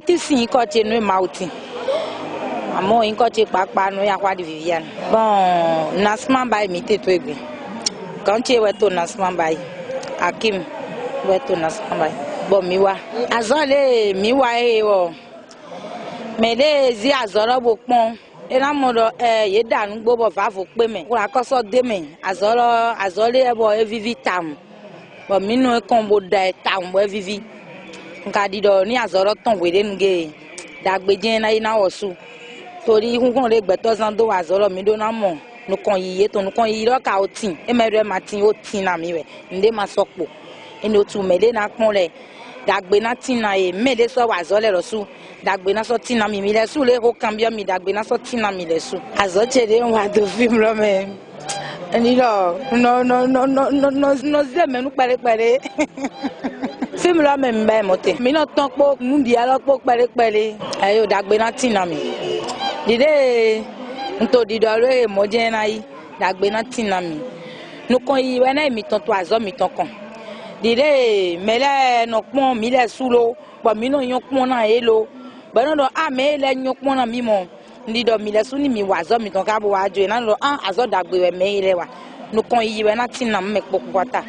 ti sin ko che no mauti amo in ko che papa no ya kwa di Viviane bon nasman bay mi te to egbe kan che we to nasman bay Akim we to nasman bay bon mi wa azole mi wa e o me le zi azoro bo pon ena mo do ye danu gbo bo fa fo pe me kura ko so de me azole e bo e vivi tam bo mi no e kon bo da tam bo e vivi nka di do ni azoro ton we de nge dagbeje na ina osu tori hun le gbeto san do azoro mi do na mo no kon yiye to no kon yi ro ka otin e me re matin otin na mi we nde ma sopo eni otu mele na pon le dagbe na tin na e mele so azole ro su dagbe na so tin na mi le su le ho cambia mi dagbe na so tin na mi le su azoche de wa do film lo me eni lo no ze me nu pere pere film lo me mbe mote mi no ton po nu di alo po pere pere ayo dagbe na tin na mi dide nto di do re mo je na yi dagbe na tin na mi nu kon yi we na mi ton to azo mi ton kon dide mele no pon mi le su lo po mi no yon pon na e lo ba no do a me le yon pon na mi mo ndi do mi le su ni mi wa azo mi ton ka bo wa jo na do azo dagbe we me ile wa nu kon yi we na tin na me popo kwata